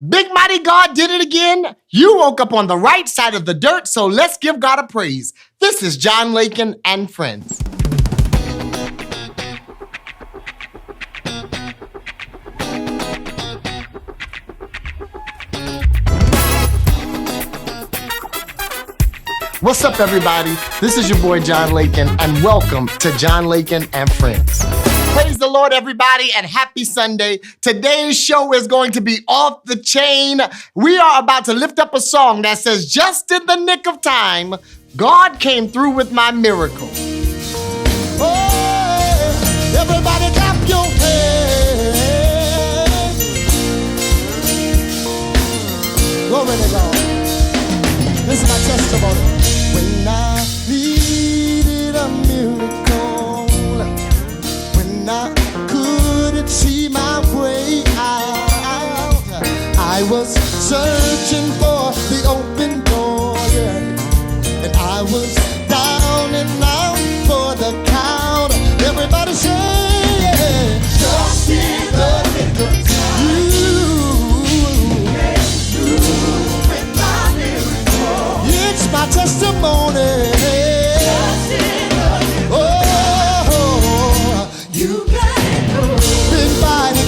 Big mighty God did it again. You woke up on the right side of the dirt, so let's give God a praise. This is John Lakin and Friends. What's up, everybody? This is your boy, John Lakin, and welcome to John Lakin and Friends. Praise the Lord, everybody, and happy Sunday. Today's show is going to be off the chain. We are about to lift up a song that says, just in the nick of time, God came through with my miracle. Oh, everybody clap your hands. Glory to God. This is my testimony. When I needed a miracle, when I couldn't see my way out, I was searching for the open door, yeah. And I was down and out for the count. Everybody say, yeah. Just in the nick of time, you came through with my miracle. It's my testimony.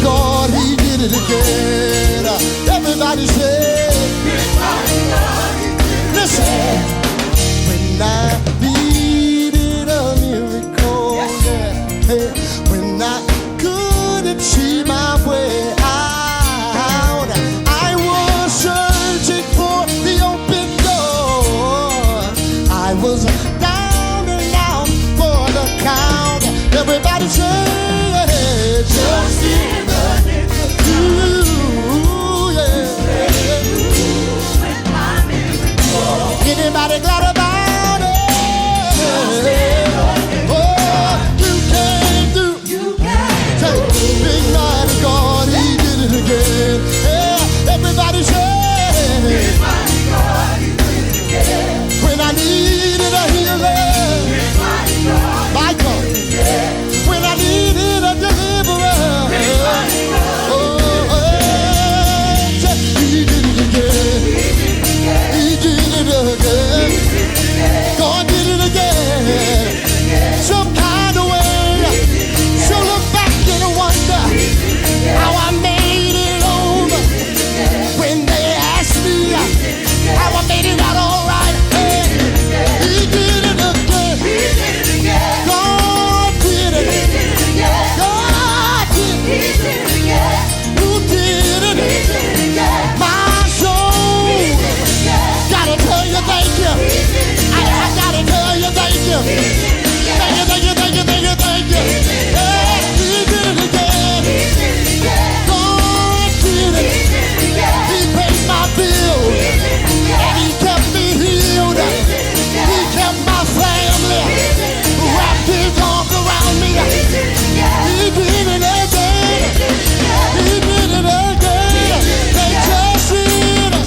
God, he did it again. Everybody say, listen. When I needed a miracle, yeah. Hey, when I couldn't see my way out, I was searching for the open door. I was down and out for the count. Everybody say, just in the nick of time, with my miracle. Anybody glad about it? Oh, you came through. Take big mighty God, he did it again. Yeah, everybody say, big mighty God, he did it again. When I needed a healing, big mighty God, my God. When I needed a deliverer, God did it again. Some kind of way. So look back and wonder how I made it over. When they asked me how I made it out all right. He did it again. God did it. God did it. Who did it? My soul. Gotta tell you thank you. I gotta tell you thank you. Thank you, thank you, thank you, thank you, thank you. Yeah, he did it again. God did it. He paid my bill. And he kept me healed. He kept my family. Wrapped his arms around me. He did it again. He did it again. They just did it.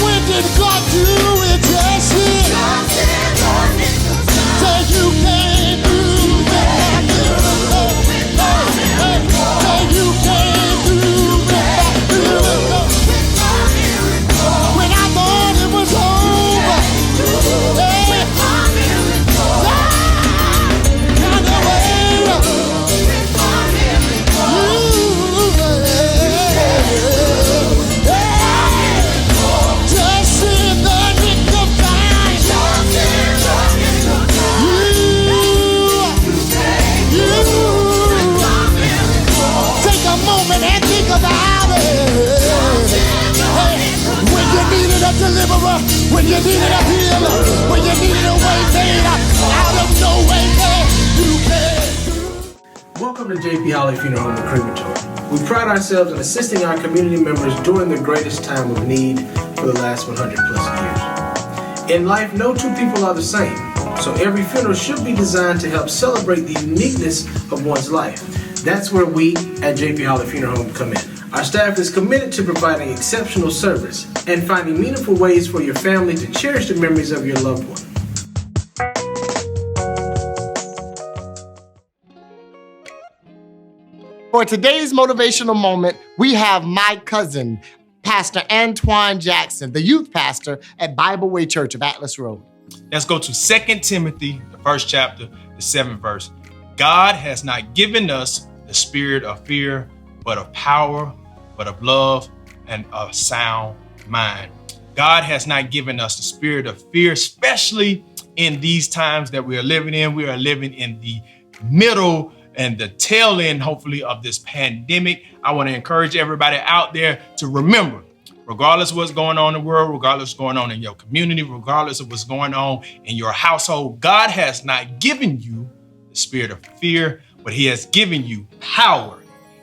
When did God do it? Just did. Say you came through with my miracle. Say you came through with my miracle. When I thought it was over, just in the nick of time. Take a moment and think about it. When you needed a deliverer, when you needed a healer, when you needed a way made out of no way, you came. Welcome to JP Holly Funeral Home and Crematory. We pride ourselves in assisting our community members during the greatest time of need for the last 100 plus years. In life, no two people are the same, so every funeral should be designed to help celebrate the uniqueness of one's life. That's where we at JP Holly Funeral Home come in. Our staff is committed to providing exceptional service and finding meaningful ways for your family to cherish the memories of your loved one. For today's motivational moment, we have my cousin, Pastor Antoine Jackson, the youth pastor at Bible Way Church of Atlas Road. Let's go to 2 Timothy, the 1st chapter, the 7th verse. God has not given us the spirit of fear, but of power, but of love, and a sound mind. God has not given us the spirit of fear, especially in these times that we are living in. We are living in the middle and the tail end, hopefully, of this pandemic. I want to encourage everybody out there to remember, regardless of what's going on in the world, regardless of what's going on in your community, regardless of what's going on in your household, God has not given you the spirit of fear, but he has given you power.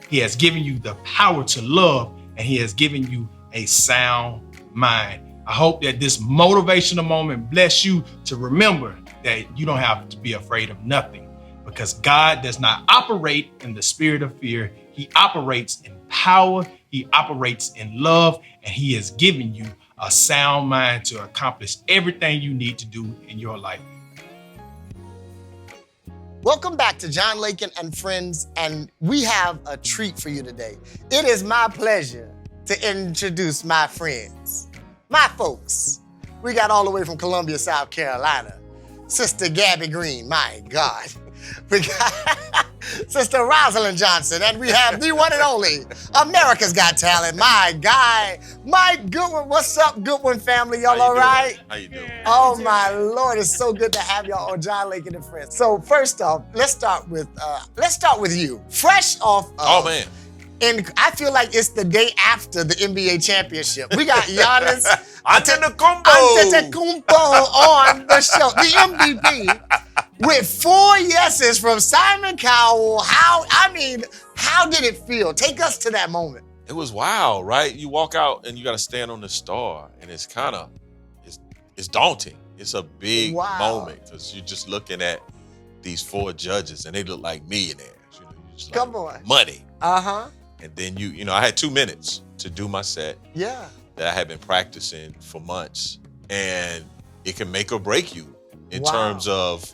He has given you the power to love, and he has given you a sound mind. I hope that this motivational moment bless you to remember that you don't have to be afraid of nothing, because God does not operate in the spirit of fear. He operates in power. He operates in love, and he has given you a sound mind to accomplish everything you need to do in your life. Welcome back to John Lakin and Friends, and we have a treat for you today. It is my pleasure to introduce my friends, my folks. We got all the way from Columbia, South Carolina, Sister Gabby Green, my God. We got Sister Rozalynn Johnson, and we have the one and only America's Got Talent, my guy, Mike Goodwin. What's up, Goodwin family? Y'all all right? How you doing? Oh my Lord, it's so good to have y'all on John Lakin and Friends. So first off, let's start with you. Fresh off. Oh man. And I feel like it's the day after the NBA championship. We got Giannis Antetokounmpo on the show, the MVP, with 4 yeses from Simon Cowell. How did it feel? Take us to that moment. It was wild, right? You walk out and you got to stand on the star, and it's daunting. It's a big moment because you're just looking at these 4 judges, and they look like millionaires. You just Come like on. Money. Uh-huh. And then I had 2 minutes to do my set. Yeah. That I had been practicing for months, and it can make or break you in terms of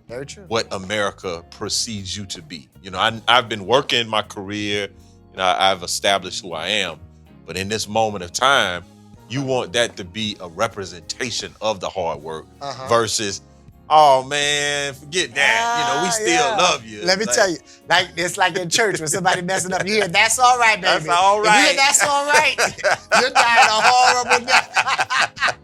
very true. What America perceives you to be. I've been working my career, I've established who I am, but in this moment of time, you want that to be a representation of the hard work versus, oh man, forget that. We still love you. Let me tell you, it's like in church when somebody messing up, you hear, that's all right, baby. That's all right. If you hear, that's all right, you're dying a horrible death.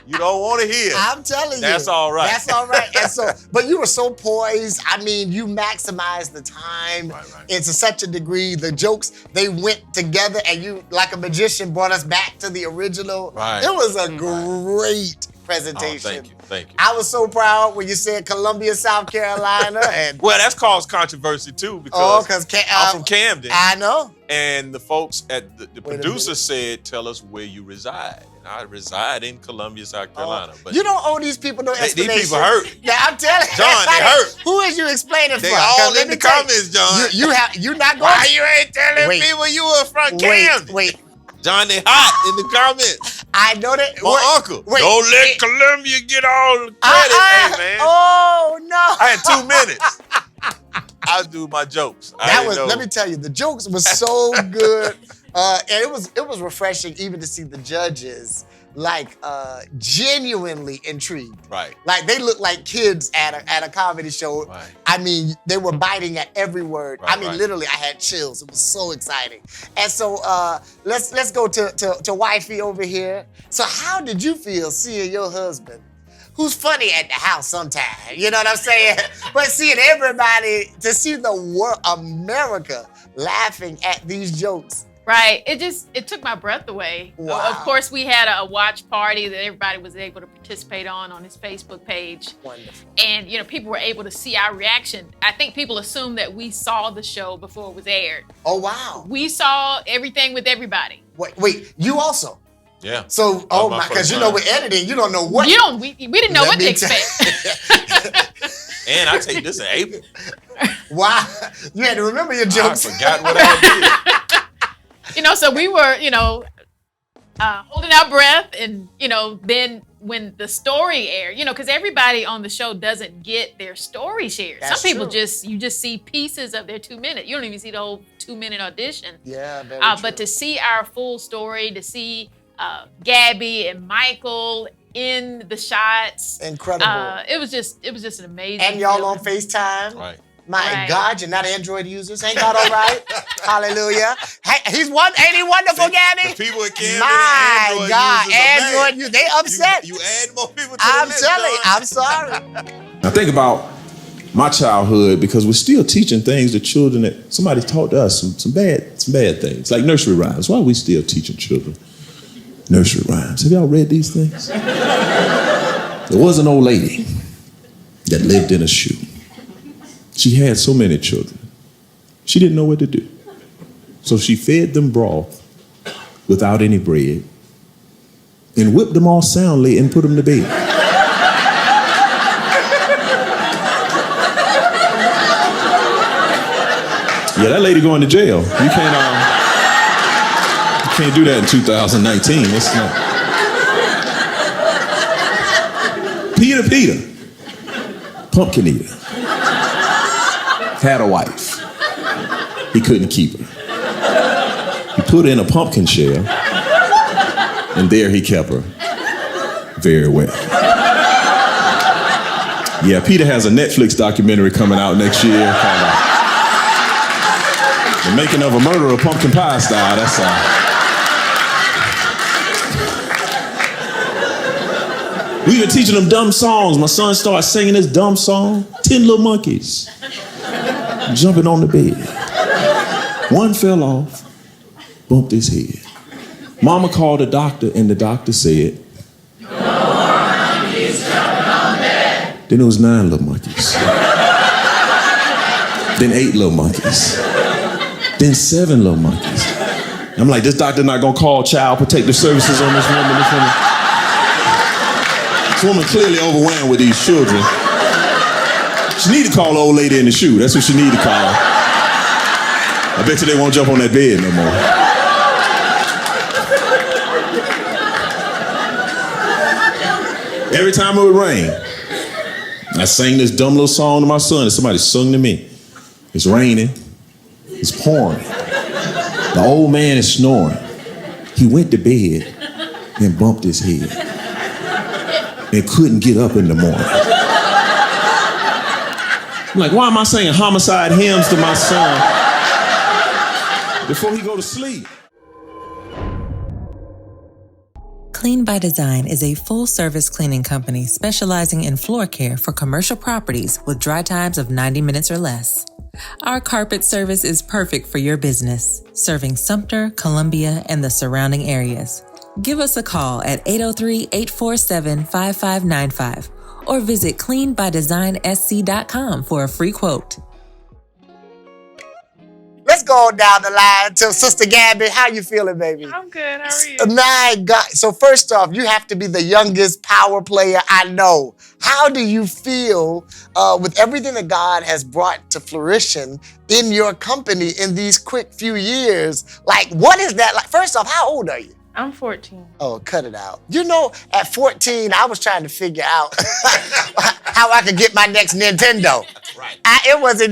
You don't want to hear. I'm telling you. That's all right. That's all right. And so, but you were so poised. I mean, you maximized the time to such a degree. The jokes, they went together, and you, like a magician, brought us back to the original. Right. It was a great presentation. Oh, thank you. I was so proud when you said Columbia, South Carolina. And well, that's caused controversy too, because I'm from Camden. I know. And the folks at the producer said, tell us where you reside. And I reside in Columbia, South Carolina. But you don't owe these people no explanation. These people hurt. Yeah, I'm telling you. John, they hurt. Who is you explaining for? They all in the comments, John. You not going. Why you ain't telling people you were from Camden? Wait. John, they hot in the comments. I know that. My uncle. Don't let Columbia get all the credit, hey, man. Oh, no. I had 2 minutes. I'll do my jokes. Let me tell you, the jokes was so good. And it was refreshing even to see the judges genuinely intrigued. Right. Like they looked like kids at a comedy show. Right. I mean, they were biting at every word. Right, I mean, literally, I had chills. It was so exciting. And so let's go to wifey over here. So how did you feel seeing your husband, who's funny at the house sometimes, you know what I'm saying? But seeing everybody, to see the world, America, laughing at these jokes. Right. It took my breath away. Wow. Of course, we had a watch party that everybody was able to participate on his Facebook page. Wonderful. And, people were able to see our reaction. I think people assumed that we saw the show before it was aired. Oh, wow. We saw everything with everybody. Wait, you also? Yeah. So, oh my, because with editing, you don't know what. We didn't know what to expect. And I take this in April. Wow. You had to remember your jokes. I forgot what I did. So we were, holding our breath, and then when the story aired, because everybody on the show doesn't get their story shared. That's Some people true. you just see pieces of their 2 minutes. You don't even see the whole 2-minute audition. Yeah, very But true. to see our full story, to see Gabby and Michael in the shots, Incredible. it was just an amazing. And y'all on feeling. FaceTime. Right. My Right. God, you're not Android users. Ain't God all right? Hallelujah. Hey, ain't he wonderful, Gabby? The people in Camden, My Android God, users are mad. Android users, they upset. You add more people to I'm the list, telling you, John. I'm sorry. Now think about my childhood, because we're still teaching things to children that somebody taught us some bad things, like nursery rhymes. Why are we still teaching children nursery rhymes? Have y'all read these things? There was an old lady that lived in a shoe. She had so many children. She didn't know what to do. So she fed them broth without any bread and whipped them all soundly and put them to bed. Yeah, that lady going to jail. You can't do that in 2019. It's not. Peter, pumpkin eater, had a wife. He couldn't keep her. He put her in a pumpkin shell, and there he kept her very well. Yeah, Peter has a Netflix documentary coming out next year called The Making of a Murderer Pumpkin Pie Style. That's We been teaching them dumb songs. My son started singing this dumb song, 10 Little Monkeys, jumping on the bed. One fell off, bumped his head. Mama called the doctor, and the doctor said, "No more monkeys jumping on bed." Then it was 9 little monkeys. Then 8 little monkeys. Then 7 little monkeys. I'm like, this doctor not gonna call child protective services on this woman. This woman clearly overwhelmed with these children. She need to call the old lady in the shoe. That's what she need to call. I bet you they won't jump on that bed no more. Every time it would rain, I sang this dumb little song to my son and somebody sung to me. It's raining. It's pouring. The old man is snoring. He went to bed and bumped his head and couldn't get up in the morning. I'm like, why am I singing homicide hymns to my son before he go to sleep? Clean by Design is a full-service cleaning company specializing in floor care for commercial properties with dry times of 90 minutes or less. Our carpet service is perfect for your business, serving Sumter, Columbia, and the surrounding areas. Give us a call at 803-847-5595 or visit cleanbydesignsc.com for a free quote. Let's go down the line to Sister Gabby. How you feeling, baby? I'm good. How are you? My God. So first off, you have to be the youngest power player I know. How do you feel with everything that God has brought to fruition in your company in these quick few years? Like, what is that like? First off, how old are you? I'm 14. Oh, cut it out. You know, at 14, I was trying to figure out how I could get my next Nintendo. Right. It was a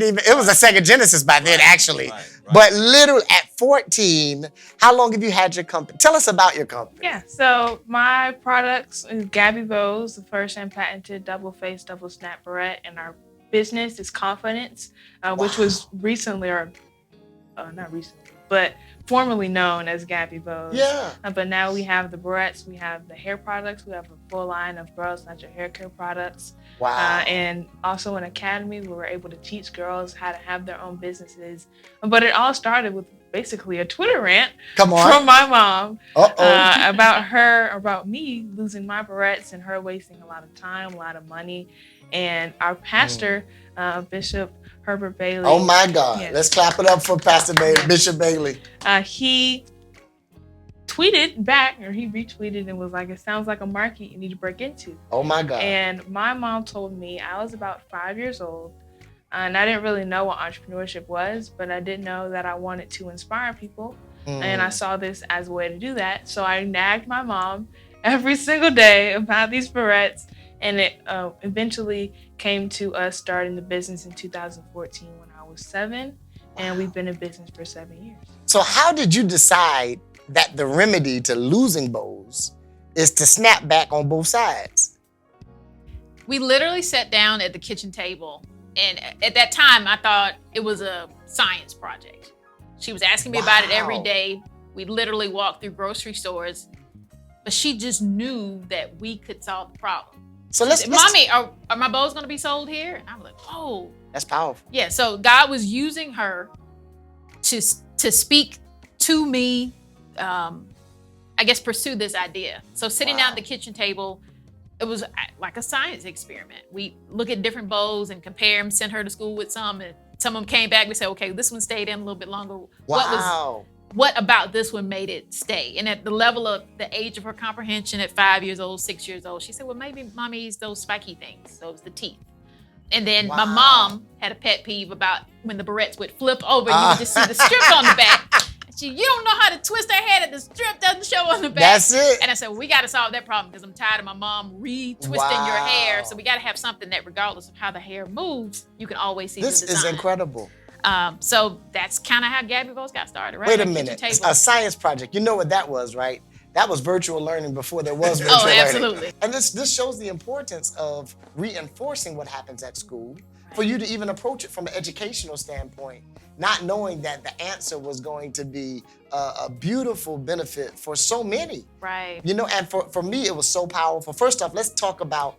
Sega Genesis by then, actually. Right. But literally at 14, how long have you had your company? Tell us about your company. Yeah, so my products is Gabby Bows, the first and patented double face, double snap barrette, and our business is Confidence, which was recently, not recently, but formerly known as Gabby Bows. Yeah. But now we have the barrettes, we have the hair products, we have a full line of girls' natural hair care products. Wow. And also an academy where we're able to teach girls how to have their own businesses. But it all started with basically a Twitter rant Come on. from my mom Uh-oh. about me losing my barrettes and her wasting a lot of time, a lot of money. And our pastor, Bishop Herbert Bailey. Oh my God. Yes. Let's clap it up for Pastor Bailey, Bishop Bailey. He tweeted back, or he retweeted and was like, it sounds like a market you need to break into. Oh my God. And my mom told me I was about 5 years old, and I didn't really know what entrepreneurship was, but I did know that I wanted to inspire people. And I saw this as a way to do that. So I nagged my mom every single day about these barrettes. And it eventually came to us starting the business in 2014 when I was 7. And we've been in business for 7 years. So how did you decide that the remedy to losing bows is to snap back on both sides? We literally sat down at the kitchen table. And at that time, I thought it was a science project. She was asking me about it every day. We literally walked through grocery stores. But she just knew that we could solve the problem. So let's Mommy, are my bows going to be sold here? And I'm like, oh. That's powerful. Yeah, so God was using her to speak to me, I guess pursue this idea. So sitting down at the kitchen table, it was like a science experiment. We look at different bows and compare them, send her to school with some, and some of them came back. We said, okay, this one stayed in a little bit longer. Wow. What about this one made it stay? And at the level of the age of her comprehension at 5 years old, 6 years old, she said, well, maybe Mommy's those spiky things. So it's the teeth. And then my mom had a pet peeve about when the barrettes would flip over and you would just see the strip on the back. You don't know how to twist her head and the strip doesn't show on the back. That's it. And I said, well, we got to solve that problem because I'm tired of my mom retwisting your hair. So we got to have something that regardless of how the hair moves, you can always see the design. This is incredible. So that's kind of how Gabby Bows got started, right? Wait a minute. A science project. You know what that was, right? That was virtual learning before there was virtual learning. Absolutely. And this shows the importance of reinforcing what happens at school for you to even approach it from an educational standpoint, not knowing that the answer was going to be a beautiful benefit for so many. Right. You know, and for me, it was so powerful. First off, let's talk about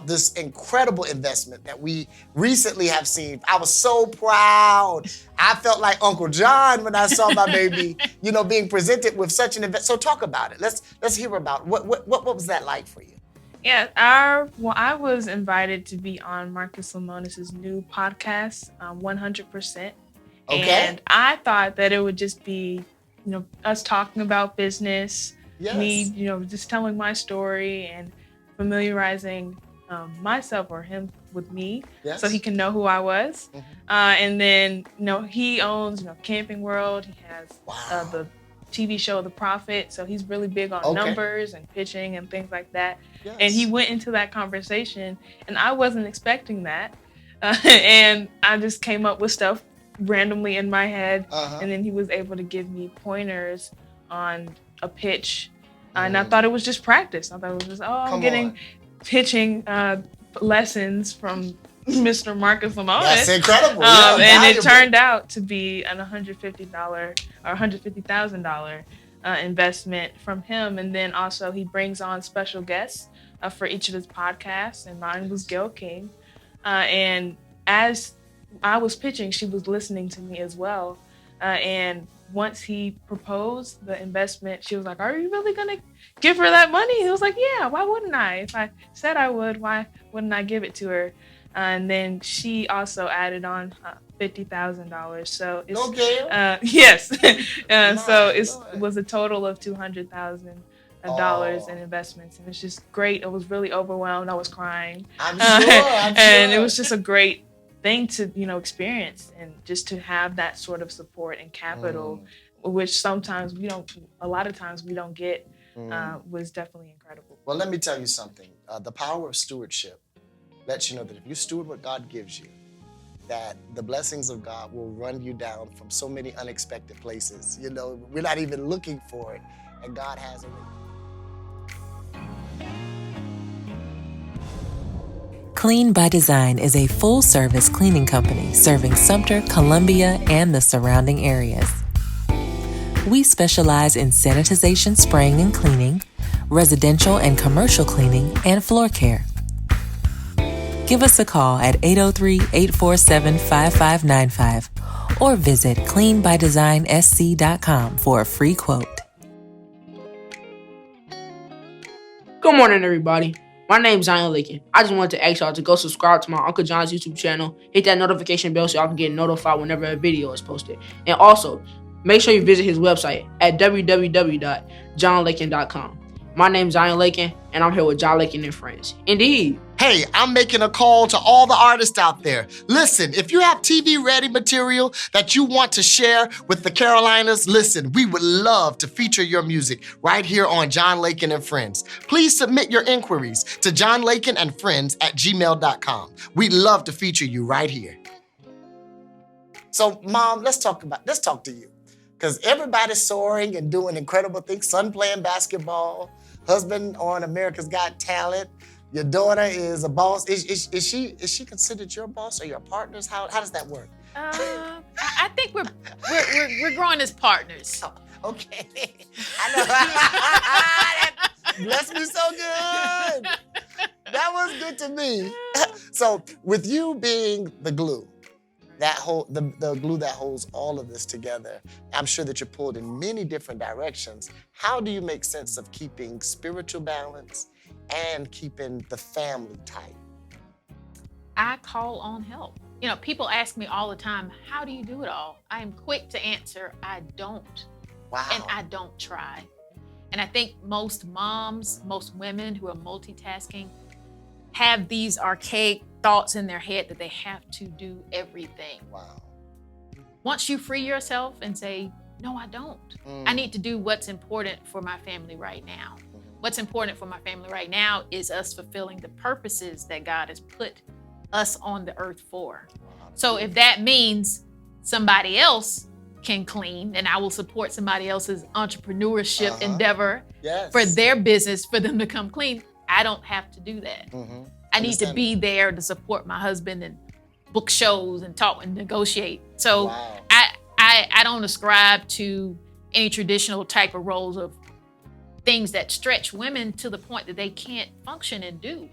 this incredible investment that we recently have seen. I was so proud. I felt like Uncle John when I saw my baby, you know, being presented with such an event. So talk about it. Let's hear about what was that like for you? Yeah, I was invited to be on Marcus Lemonis's new podcast, 100%. Okay. And I thought that it would just be, you know, us talking about business, me, you know, just telling my story and familiarizing myself or him with me, so he can know who I was. And then, you know, he owns, you know, Camping World. He has the TV show The Prophet, so he's really big on numbers and pitching and things like that. Yes. And he went into that conversation, and I wasn't expecting that. And I just came up with stuff randomly in my head, and then he was able to give me pointers on a pitch. And I thought it was just practice. I thought it was just, I'm getting pitching lessons from Mr. Marcus Lemonis. That's incredible. And it turned out to be an $150,000 or $150,000 investment from him. And then also he brings on special guests for each of his podcasts. And mine was Gail King. And as I was pitching, she was listening to me as well. And once he proposed the investment, she was like, are you really going to give her that money? He was like, yeah, why wouldn't I? If I said I would, why wouldn't I give it to her? And then she also added on $50,000. So it's, yes. So it was a total of $200,000 in investments. And it's just great. It was really overwhelmed. I was crying. I'm sure. And it was just a great thing to, you know, experience, and just to have that sort of support and capital, which sometimes a lot of times we don't get, was definitely incredible. Well, let me tell you something. The power of stewardship lets you know that if you steward what God gives you, that the blessings of God will run you down from so many unexpected places. You know, we're not even looking for it, and God has a way. Clean by Design is a full-service cleaning company serving Sumter, Columbia, and the surrounding areas. We specialize in sanitization, spraying, and cleaning, residential and commercial cleaning, and floor care. Give us a call at 803-847-5595 or visit cleanbydesignsc.com for a free quote. Good morning, everybody. My name's John Lakin. I just wanted to ask y'all to go subscribe to my Uncle John's YouTube channel, hit that notification bell so y'all can get notified whenever a video is posted. And also, make sure you visit his website at www.johnlakin.com. My name's John Lakin, and I'm here with John Lakin and Friends. Indeed. Hey, I'm making a call to all the artists out there. Listen, if you have TV-ready material that you want to share with the Carolinas, listen, we would love to feature your music right here on John Lakin and Friends. Please submit your inquiries to johnlakinandfriends@gmail.com. We'd love to feature you right here. So, Mom, let's talk to you. Because everybody's soaring and doing incredible things. Son playing basketball, husband on America's Got Talent. Your daughter is a boss. Is she considered your boss or your partners? How does that work? I think we're growing as partners. Oh, okay. I know. Bless me so good. That was good to me. So with you being the glue, the glue that holds all of this together, I'm sure that you're pulled in many different directions. How do you make sense of keeping spiritual balance and keeping the family tight? I call on help. You know, people ask me all the time, how do you do it all? I am quick to answer, I don't. Wow. And I don't try. And I think most moms, most women who are multitasking have these archaic thoughts in their head that they have to do everything. Wow. Once you free yourself and say, no, I don't. I need to do what's important for my family right now. What's important for my family right now is us fulfilling the purposes that God has put us on the earth for. So if that means somebody else can clean, then I will support somebody else's entrepreneurship endeavor for their business, for them to come clean. I don't have to do that. I need to be there to support my husband and book shows and talk and negotiate. So I don't ascribe to any traditional type of roles of things that stretch women to the point that they can't function and do.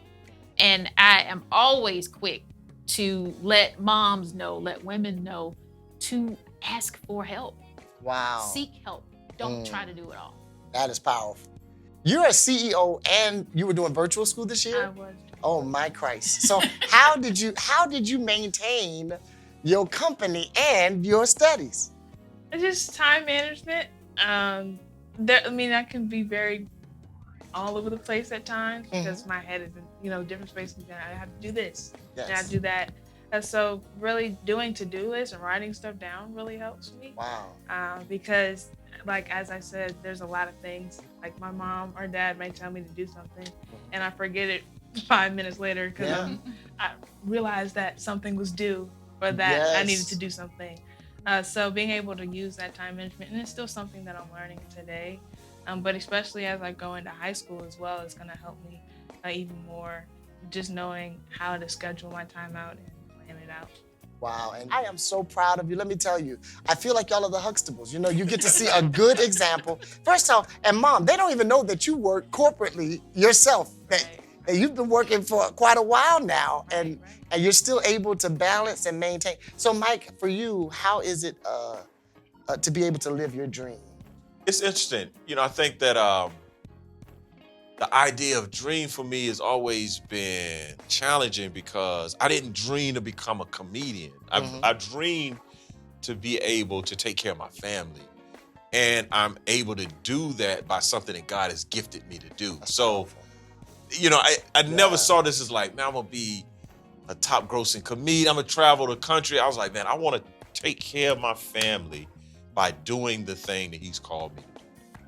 And I am always quick to let moms know, let women know to ask for help. Wow. Seek help. Don't try to do it all. That is powerful. You're a CEO and you were doing virtual school this year? I was. Oh my Christ. So how did you maintain your company and your studies? It's just time management. I can be very all over the place at times because my head is in, different spaces. I have to do this, and I have to do that. And so really doing to-do lists and writing stuff down really helps me. Wow. Because like, as I said, there's a lot of things, like my mom or dad may tell me to do something and I forget it 5 minutes later because I realized that something was due or that I needed to do something. So being able to use that time management, and it's still something that I'm learning today, but especially as I go into high school as well, it's going to help me even more, just knowing how to schedule my time out and plan it out. Wow, and I am so proud of you. Let me tell you, I feel like y'all are the Huxtables. You get to see a good example. First off, and Mom, they don't even know that you work corporately yourself. That you've been working for quite a while now, and you're still able to balance and maintain. So, Mike, for you, how is it to be able to live your dream? It's interesting. I think that the idea of dream for me has always been challenging because I didn't dream to become a comedian. I dreamed to be able to take care of my family. And I'm able to do that by something that God has gifted me to do. That's powerful. I never saw this as like, man, I'm going to be a top grossing comedian. I'm going to travel the country. I was like, man, I want to take care of my family by doing the thing that he's called me to do.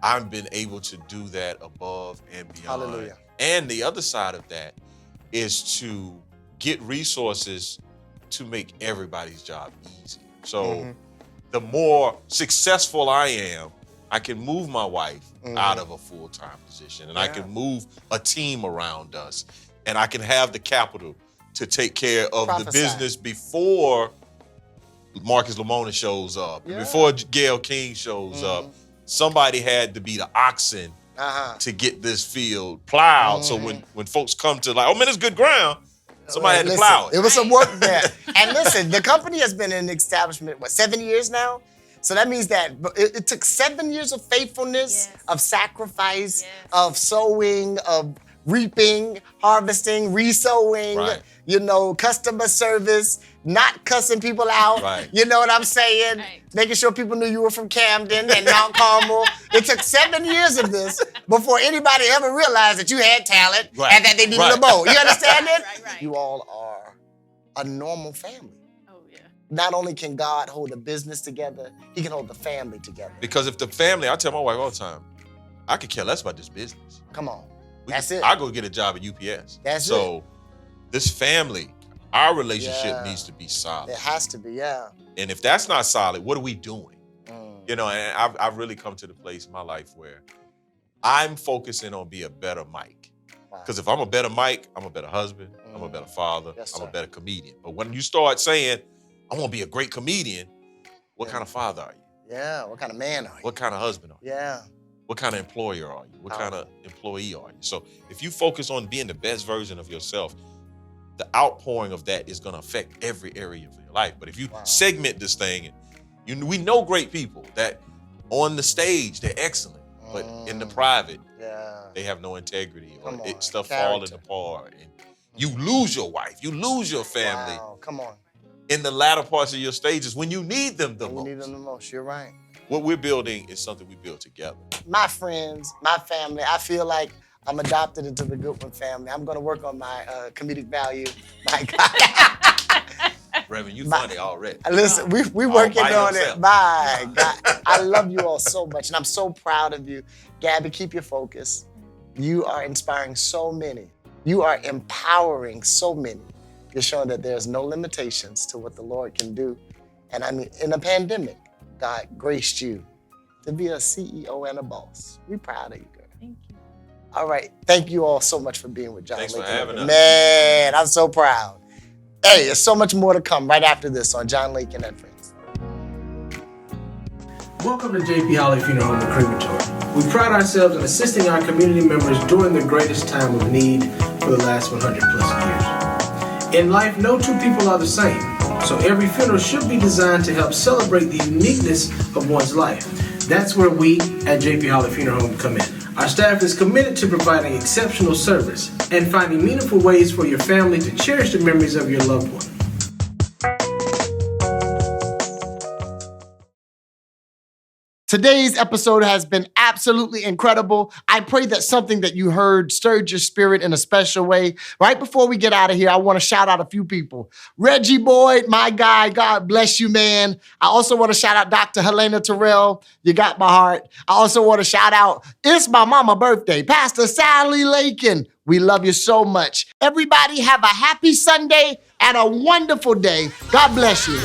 I've been able to do that above and beyond. Hallelujah. And the other side of that is to get resources to make everybody's job easy. So the more successful I am, I can move my wife out of a full-time position, and I can move a team around us, and I can have the capital to take care of the business before Marcus Lamona shows up, before Gail King shows up. Somebody had to be the oxen to get this field plowed. So when folks come to like, oh man, it's good ground, somebody had to plow it. It was some work there. And listen, the company has been in establishment, 7 years now? So that means that it took 7 years of faithfulness, of sacrifice, of sowing, of reaping, harvesting, re-sowing, customer service, not cussing people out. Right. You know what I'm saying? Right. Making sure people knew you were from Camden and Mount Carmel. It took 7 years of this before anybody ever realized that you had talent and that they needed a bow. You understand it? Right. You all are a normal family. Oh, yeah. Not only can God hold a business together, he can hold the family together. Because if the family, I tell my wife all the time, I could care less about this business. Come on. That's it. I go get a job at UPS. That's so this family, our relationship needs to be solid. It has to be, yeah. And if that's not solid, what are we doing? And I've really come to the place in my life where I'm focusing on being a better Mike. Because if I'm a better Mike, I'm a better husband, I'm a better father, I'm a better comedian. But when you start saying, I want to be a great comedian, what kind of father are you? Yeah, what kind of man are you? What kind of husband are you? Yeah. What kind of employer are you? What kind of employee are you? So if you focus on being the best version of yourself, the outpouring of that is going to affect every area of your life. But if you segment this thing, we know great people that on the stage, they're excellent, but in the private, they have no integrity or stuff falling apart. And you lose your wife, you lose your family. Wow, come on. In the latter parts of your stages when you need them the most. You need them the most, you're right. What we're building is something we build together. My friends, my family, I feel like I'm adopted into the Goodwin family. I'm going to work on my comedic value. My God. Reverend, you funny already. Listen, we working on it. My God. I love you all so much, and I'm so proud of you. Gabby, keep your focus. You are inspiring so many. You are empowering so many. You're showing that there's no limitations to what the Lord can do. And I mean, in a pandemic, God graced you to be a CEO and a boss. We're proud of you, girl. Thank you. All right. Thank you all so much for being with John Thanks Lakin. for having us. Man, I'm so proud. Hey, there's so much more to come right after this on John Lakin and Friends. Welcome to JP Holly Funeral Home and Crematory. We pride ourselves in assisting our community members during the greatest time of need for the last 100 plus years. In life, no two people are the same, so every funeral should be designed to help celebrate the uniqueness of one's life. That's where we at JP Holly Funeral Home come in. Our staff is committed to providing exceptional service and finding meaningful ways for your family to cherish the memories of your loved one. Today's episode has been absolutely incredible. I pray that something that you heard stirred your spirit in a special way. Right before we get out of here, I want to shout out a few people. Reggie Boyd, my guy, God bless you, man. I also want to shout out Dr. Helena Terrell. You got my heart. I also want to shout out, it's my mama's birthday, Pastor Sallie Lakin. We love you so much. Everybody have a happy Sunday and a wonderful day. God bless you.